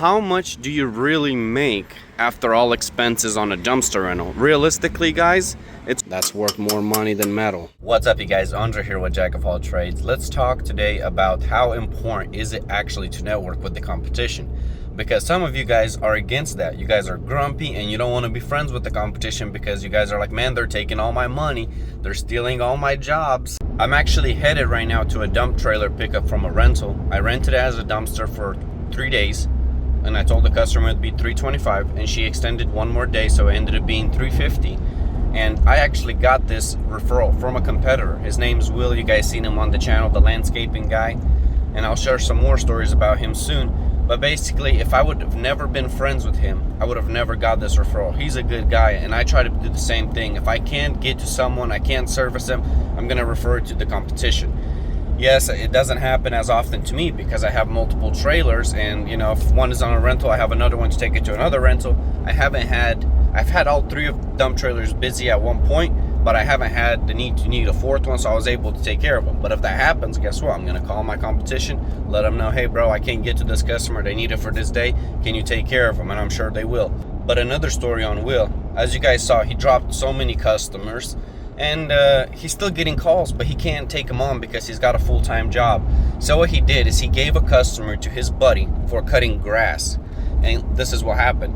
how much do you really make after all expenses on a dumpster rental? Realistically, guys, that's worth more money than metal. What's up, you guys? Andre here with Jack of all trades. Let's talk today about how important is it actually to network with the competition, because some of you guys are against that. You guys are grumpy and you don't want to be friends with the competition because you guys are like, man, they're taking all my money, they're stealing all my jobs. I'm actually headed right now to a dump trailer pickup from a rental. I rented it as a dumpster for 3 days, and I told the customer it'd be $325, and she extended one more day, so it ended up being $350. And I actually got this referral from a competitor. His name's Will. You guys seen him on the channel, the landscaping guy, and I'll share some more stories about him soon. But basically, if I would have never been friends with him, I would have never got this referral. He's a good guy, and I try to do the same thing. If I can't get to someone, I can't service them, I'm gonna refer it to the competition. Yes, it doesn't happen as often to me because I have multiple trailers, and you know, if one is on a rental, I have another one to take it to another rental. I've had all three of dump trailers busy at one point, but I haven't had the need to a fourth one, so I was able to take care of them. But if that happens, guess what? I'm gonna call my competition, let them know, hey bro, I can't get to this customer, they need it for this day, can you take care of them? And I'm sure they will. But another story on Will, as you guys saw, he dropped so many customers, and he's still getting calls, but he can't take them on because he's got a full-time job. So what he did is he gave a customer to his buddy for cutting grass, and this is what happened.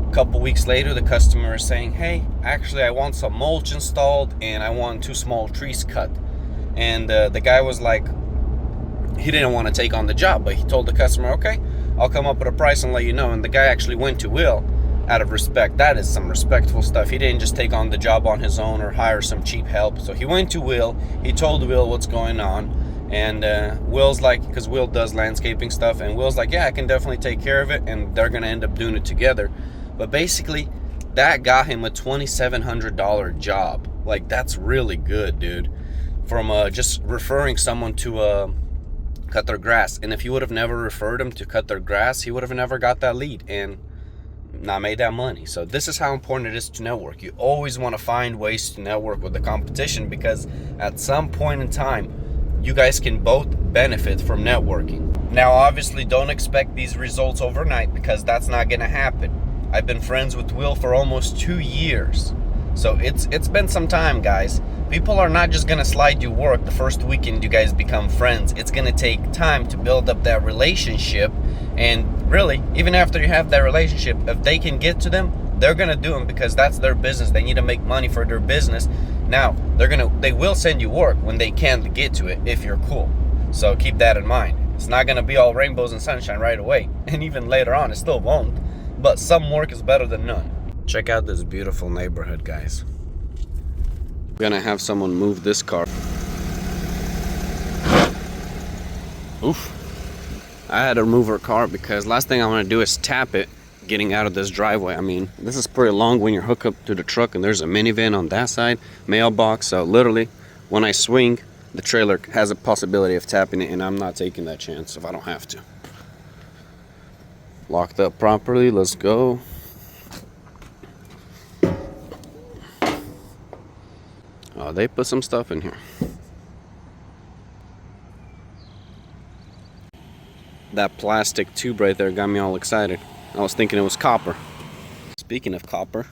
A couple weeks later, the customer is saying, hey, actually I want some mulch installed and I want 2 small trees cut. And the guy was like, he didn't want to take on the job, but he told the customer, okay, I'll come up with a price and let you know. And the guy actually went to Will out of respect. That is some respectful stuff. He didn't just take on the job on his own or hire some cheap help. So he went to Will, he told Will what's going on, and Will's like, because Will does landscaping stuff, and Will's like, yeah, I can definitely take care of it, and they're gonna end up doing it together. But basically, that got him a $2,700 job. Like, that's really good, dude. From just referring someone to cut their grass. And if he would have never referred him to cut their grass, he would have never got that lead and not made that money. So this is how important it is to network. You always want to find ways to network with the competition, because at some point in time, you guys can both benefit from networking. Now, obviously, don't expect these results overnight, because that's not going to happen. I've been friends with Will for almost 2 years. So it's been some time, guys. People are not just gonna slide you work the first weekend you guys become friends. It's gonna take time to build up that relationship. And really, even after you have that relationship, if they can get to them, they're gonna do them, because that's their business. They need to make money for their business. Now, they will send you work when they can get to it, if you're cool. So keep that in mind. It's not gonna be all rainbows and sunshine right away. And even later on, it still won't. But some work is better than none. Check out this beautiful neighborhood, guys. I'm gonna have someone move this car. Oof. I had to move her car because last thing I want to do is tap it getting out of this driveway. I mean, this is pretty long when you're hooked up to the truck, and there's a minivan on that side, mailbox. So literally, when I swing, the trailer has a possibility of tapping it, and I'm not taking that chance if I don't have to. Locked up properly, let's go. Oh, they put some stuff in here. That plastic tube right there got me all excited. I was thinking it was copper. Speaking of copper,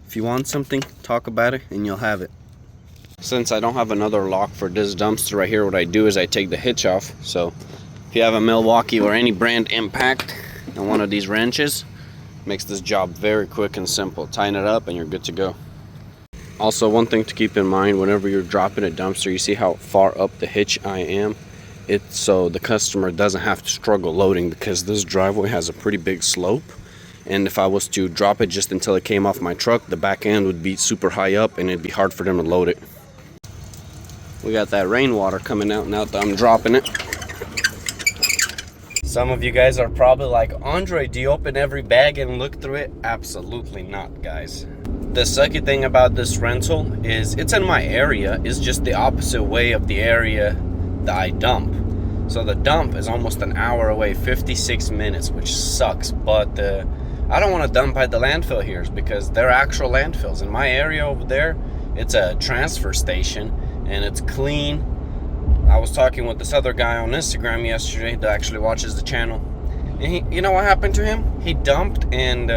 if you want something, talk about it and you'll have it. Since I don't have another lock for this dumpster right here, what I do is I take the hitch off. So if you have a Milwaukee or any brand impact on one of these wrenches, makes this job very quick and simple. Tighten it up and you're good to go. Also, one thing to keep in mind, whenever you're dropping a dumpster, you see how far up the hitch I am? It's so the customer doesn't have to struggle loading, because this driveway has a pretty big slope. And if I was to drop it just until it came off my truck, the back end would be super high up and it'd be hard for them to load it. We got that rainwater coming out now that I'm dropping it. Some of you guys are probably like, Andre, do you open every bag and look through it? Absolutely not, guys. The sucky thing about this rental is it's in my area. It's just the opposite way of the area that I dump. So the dump is almost an hour away, 56 minutes, which sucks. But I don't want to dump at the landfill here because they're actual landfills. In my area over there, it's a transfer station and it's clean. I was talking with this other guy on Instagram yesterday that actually watches the channel, And you know what happened to him? He dumped, and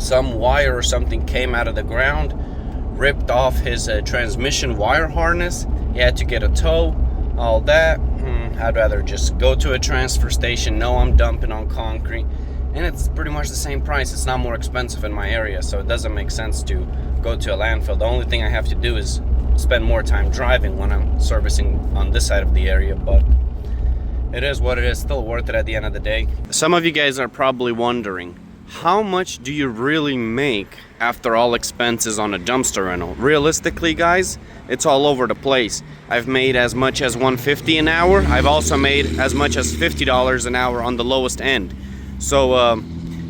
some wire or something came out of the ground, ripped off his transmission wire harness. He had to get a tow, all that. I'd rather just go to a transfer station, know I'm dumping on concrete, and it's pretty much the same price. It's not more expensive in my area, so it doesn't make sense to go to a landfill. The only thing I have to do is spend more time driving when I'm servicing on this side of the area, but it is what it is. Still worth it at the end of the day. Some of you guys are probably wondering, how much do you really make after all expenses on a dumpster rental? Realistically, guys, it's all over the place. I've made as much as $150 an hour. I've also made as much as $50 an hour on the lowest end. So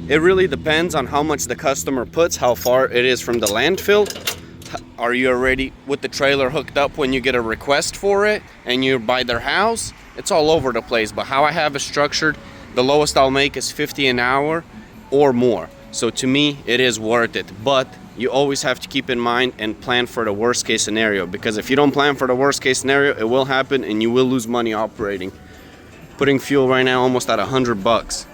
it really depends on how much the customer puts, how far it is from the landfill. Are you already with the trailer hooked up when you get a request for it and you're by their house? It's all over the place, but how I have it structured, the lowest I'll make is $50 an hour or more. So to me, it is worth it. But you always have to keep in mind and plan for the worst case scenario, because if you don't plan for the worst case scenario, it will happen and you will lose money operating. Putting fuel right now almost at $100.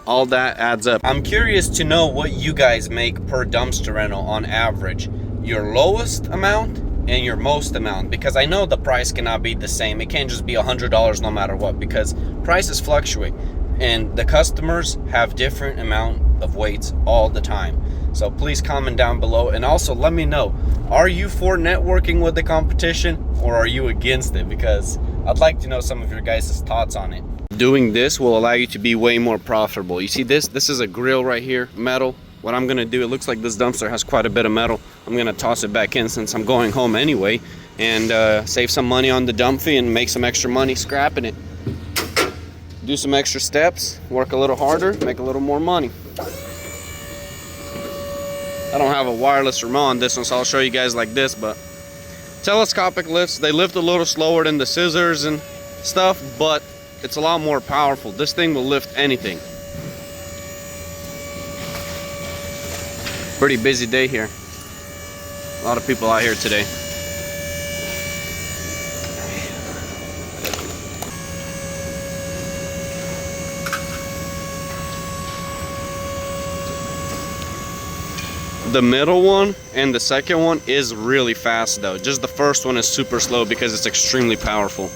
All that adds up. I'm curious to know what you guys make per dumpster rental on average. Your lowest amount and your most amount, because I know the price cannot be the same. It can't just be $100 no matter what, because prices fluctuate and the customers have different amount of weights all the time. So please comment down below, and also let me know, are you for networking with the competition or are you against it? Because I'd like to know some of your guys' thoughts on it. Doing this will allow you to be way more profitable. You see this is a grill right here, metal. What I'm gonna do, it looks like this dumpster has quite a bit of metal. I'm gonna toss it back in since I'm going home anyway, and save some money on the dump fee and make some extra money scrapping it. Do some extra steps, work a little harder, make a little more money. I don't have a wireless remote on this one, so I'll show you guys like this, but telescopic lifts, they lift a little slower than the scissors and stuff, but it's a lot more powerful. This thing will lift anything. Pretty busy day here. A lot of people out here today. The middle one and the second one is really fast though. Just the first one is super slow because it's extremely powerful.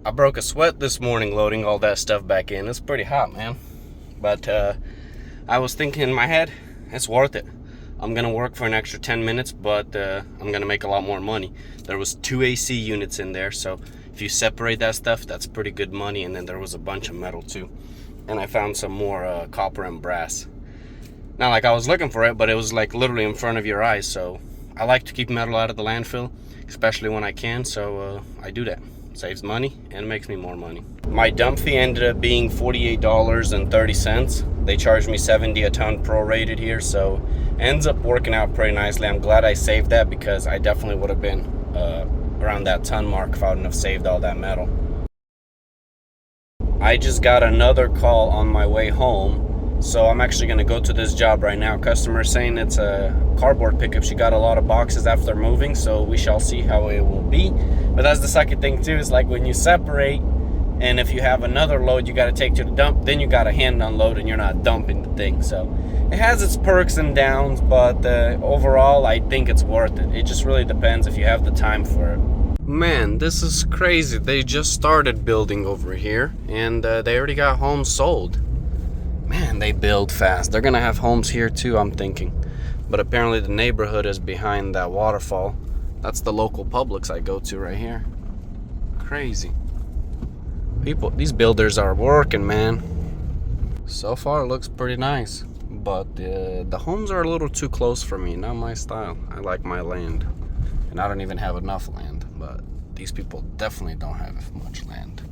I broke a sweat this morning loading all that stuff back in. It's pretty hot, man. But I was thinking in my head, it's worth it. I'm gonna work for an extra 10 minutes, but I'm gonna make a lot more money. There was 2 AC units in there, so if you separate that stuff, that's pretty good money. And then there was a bunch of metal too. And I found some more copper and brass. Not like I was looking for it, but it was like literally in front of your eyes. So I like to keep metal out of the landfill, especially when I can, so I do that. Saves money and makes me more money. My dump fee ended up being $48.30. They charged me $70 a ton prorated here, so ends up working out pretty nicely. I'm glad I saved that, because I definitely would have been around that ton mark if I wouldn't have saved all that metal. I just got another call on my way home, so I'm actually gonna go to this job right now. Customer saying it's a cardboard pickup. She got a lot of boxes after moving, so we shall see how it will be. But that's the second thing too, is like when you separate, and if you have another load you gotta take to the dump, then you gotta hand unload and you're not dumping the thing. So it has its perks and downs, but overall I think it's worth it. It just really depends if you have the time for it. Man, this is crazy. They just started building over here, and they already got homes sold. Man, they build fast. They're gonna have homes here too, I'm thinking. But apparently the neighborhood is behind that waterfall. That's the local Publix I go to right here. Crazy. People, these builders are working, man. So far it looks pretty nice, but the homes are a little too close for me. Not my style. I like my land, and I don't even have enough land. But these people definitely don't have much land.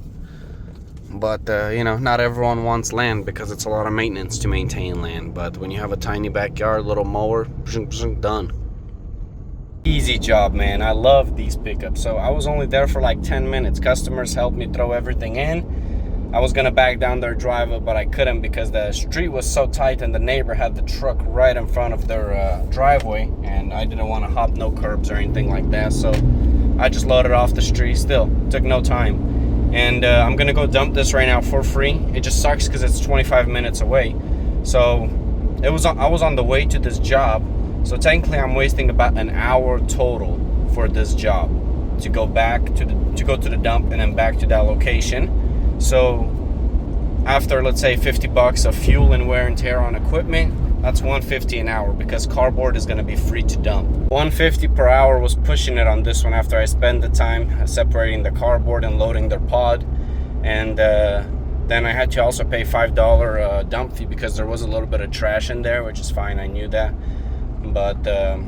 But you know, not everyone wants land because it's a lot of maintenance to maintain land. But when you have a tiny backyard, little mower, done. Easy job, man. I love these pickups. So I was only there for like 10 minutes. Customers helped me throw everything in. I was gonna back down their driveway, but I couldn't because the street was so tight and the neighbor had the truck right in front of their driveway, and I didn't want to hop no curbs or anything like that. So I just loaded off the street. Still took no time. and I'm gonna go dump this right now for free. It just sucks because it's 25 minutes away. So I was on the way to this job, so technically I'm wasting about an hour total for this job to go back to the dump and then back to that location. So after, let's say, 50 bucks of fuel and wear and tear on equipment, that's $150 an hour, because cardboard is going to be free to dump. $150 per hour was pushing it on this one after I spent the time separating the cardboard and loading their pod. And then I had to also pay $5 dump fee because there was a little bit of trash in there, which is fine, I knew that. But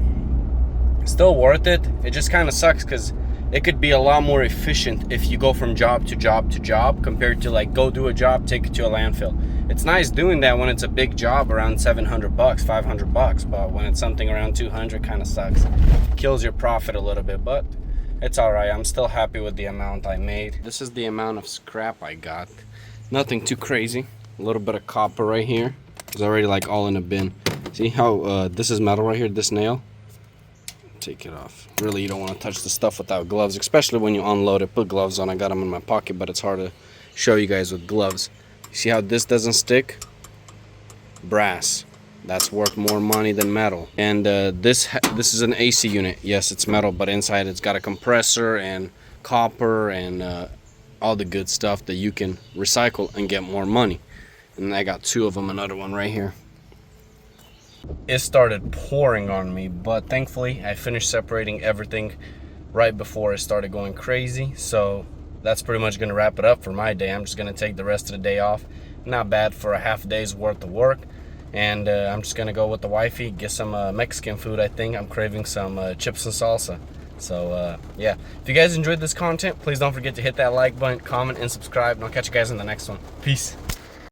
still worth it. It just kind of sucks because it could be a lot more efficient if you go from job to job to job compared to like go do a job, take it to a landfill. It's nice doing that when it's a big job around 700 bucks, 500 bucks, but when it's something around 200, kind of sucks. Kills your profit a little bit, but it's all right. I'm still happy with the amount I made. This is the amount of scrap I got. Nothing too crazy. A little bit of copper right here. It's already like all in a bin. See how this is metal right here, this nail? Take it off. Really, you don't want to touch the stuff without gloves, especially when you unload it. Put gloves on. I got them in my pocket, but it's hard to show you guys with gloves. You see how this doesn't stick? Brass. That's worth more money than metal. And this is an AC unit. Yes, it's metal, but inside it's got a compressor and copper and all the good stuff that you can recycle and get more money. And I got two of them. Another one right here. It started pouring on me, but thankfully I finished separating everything right before it started going crazy. So that's pretty much gonna wrap it up for my day. I'm just gonna take the rest of the day off. Not bad for a half day's worth of work. And I'm just gonna go with the wifey, get some Mexican food. I think I'm craving some chips and salsa. So yeah, if you guys enjoyed this content, please don't forget to hit that like button, comment, and subscribe, and I'll catch you guys in the next one. Peace.